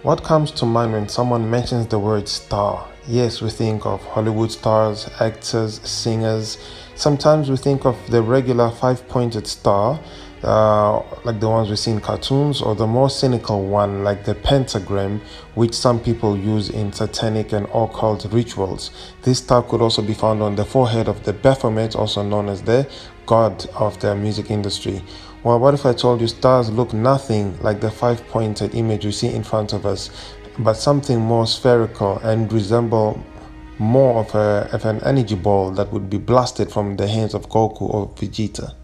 What comes to mind when someone mentions the word star? Yes, we think of Hollywood stars, actors, singers. Sometimes we think of the regular five-pointed star, like the ones we see in cartoons, or the more cynical one, like the pentagram, which some people use in satanic and occult rituals. This star could also be found on the forehead of the Baphomet, also known as the god of the music industry. Well, what if I told you stars look nothing like the five-pointed image we see in front of us, but something more spherical and resemble more of an energy ball that would be blasted from the hands of Goku or Vegeta?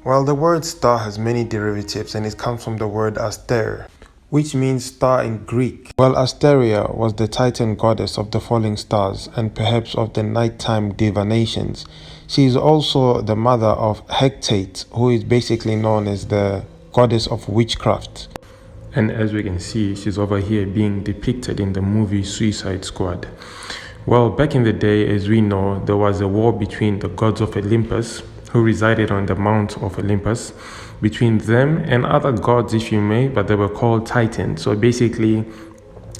Well, the word star has many derivatives and it comes from the word Aster, which means star in Greek. Well, Asteria was the Titan goddess of the falling stars and perhaps of the nighttime divinations. She is also the mother of Hecate, who is basically known as the goddess of witchcraft. And as we can see, she's over here being depicted in the movie Suicide Squad. Well, back in the day, as we know, there was a war between the gods of Olympus, who resided on the Mount of Olympus, between them and other gods, if you may, but they were called Titans. So basically,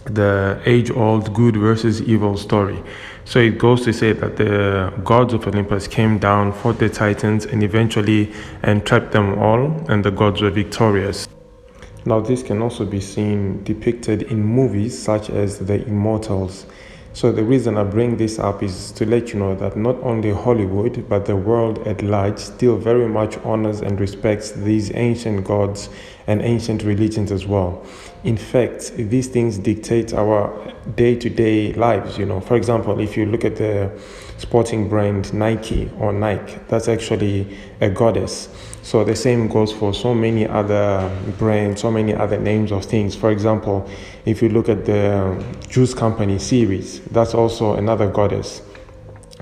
the age-old good versus evil story. So it goes to say that the gods of Olympus came down, fought the Titans, and eventually entrapped them all, and the gods were victorious. Now, this can also be seen depicted in movies such as The Immortals. So the reason I bring this up is to let you know that not only Hollywood, but the world at large still very much honors and respects these ancient gods and ancient religions as well. In fact, these things dictate our day-to-day lives. For example, if you look at the sporting brand Nike or Nike, that's actually a goddess. So the same goes for so many other brands, so many other names of things. For example, if you look at the juice company Ceres, that's also another goddess.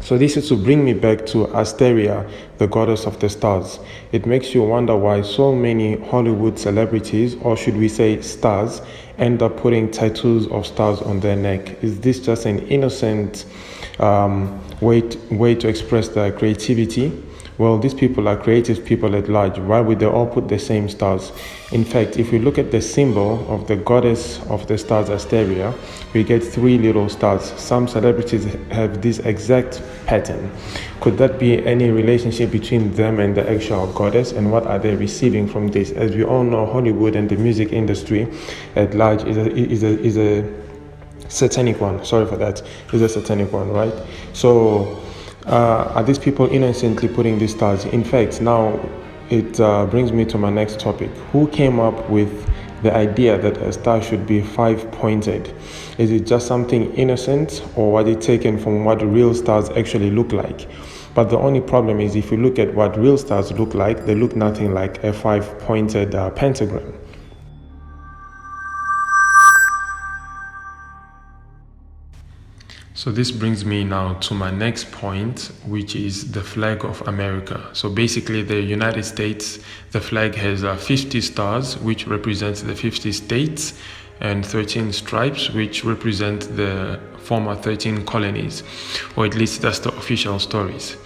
So this is to bring me back to Asteria, the goddess of the stars. It makes you wonder why so many Hollywood celebrities, or should we say stars, end up putting tattoos of stars on their neck. Is this just an innocent way to express their creativity? Well, these people are creative people at large. Why would they all put the same stars? In fact, if we look at the symbol of the goddess of the stars, Asteria, we get three little stars. Some celebrities have this exact pattern. Could that be any relationship between them and the actual goddess? And what are they receiving from this? As we all know, Hollywood and the music industry at large is a satanic one. Sorry for that. Is a satanic one, right? So are these people innocently putting these stars? In fact, now it brings me to my next topic. Who came up with the idea that a star should be five-pointed? Is it just something innocent, or was it taken from what real stars actually look like? But the only problem is, if you look at what real stars look like, they look nothing like a five-pointed pentagram. So this brings me now to my next point, which is the flag of America. So basically, the United States, the flag has 50 stars, which represents the 50 states, and 13 stripes, which represent the former 13 colonies, or at least that's the official stories.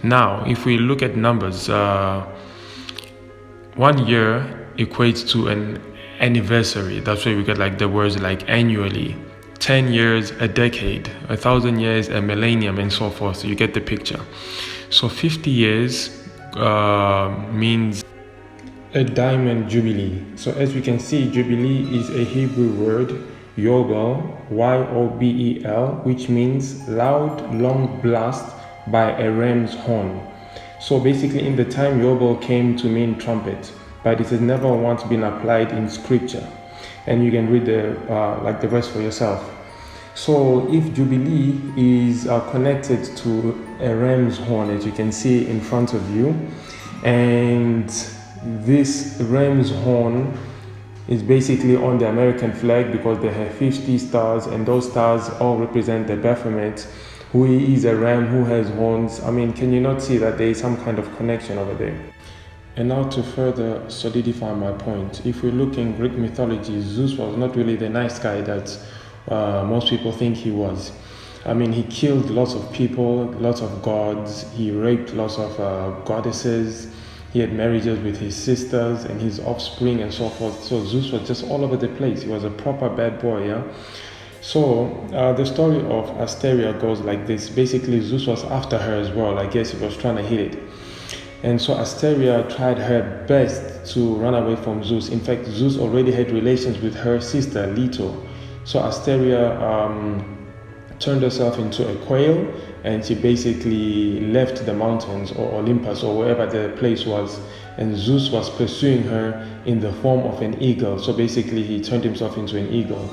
Now, if we look at numbers, 1 year equates to an anniversary. That's why we get like the words like annually. 10 years, a decade, 1,000 years, a millennium, and so forth. So you get the picture. So 50 years means a diamond jubilee. So as we can see, jubilee is a Hebrew word, yobel, Y-O-B-E-L, which means loud, long blast by a ram's horn. So basically, in the time, yobel came to mean trumpet, but it has never once been applied in scripture. And you can read the verse for yourself. So if Jubilee is connected to a ram's horn, as you can see in front of you, and this ram's horn is basically on the American flag because they have 50 stars, and those stars all represent the Baphomet, who is a ram who has horns. I mean, can you not see that there is some kind of connection over there? And now to further solidify my point, if we look in Greek mythology, Zeus was not really the nice guy that most people think he was. I mean, he killed lots of people, lots of gods, he raped lots of goddesses, He had marriages with his sisters and his offspring and so forth. So Zeus was just all over the place. He was a proper bad boy, yeah. So the story of Asteria goes like this. Basically, Zeus was after her as well. I guess he was trying to hit it. And so Asteria tried her best to run away from Zeus. In fact, Zeus already had relations with her sister, Leto. So Asteria turned herself into a quail, and she basically left the mountains or Olympus or wherever the place was, and Zeus was pursuing her in the form of an eagle. So basically he turned himself into an eagle.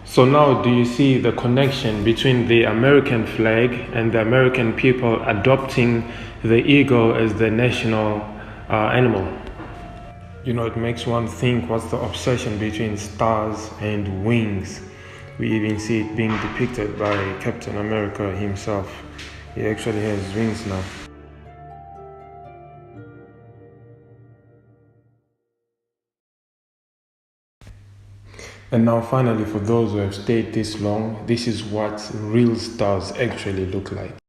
So now do you see the connection between the American flag and the American people adopting the eagle as the national animal? You know, it makes one think, what's the obsession between stars and wings? We even see it being depicted by Captain America himself. He actually has wings now. And now finally, for those who have stayed this long, this is what real stars actually look like.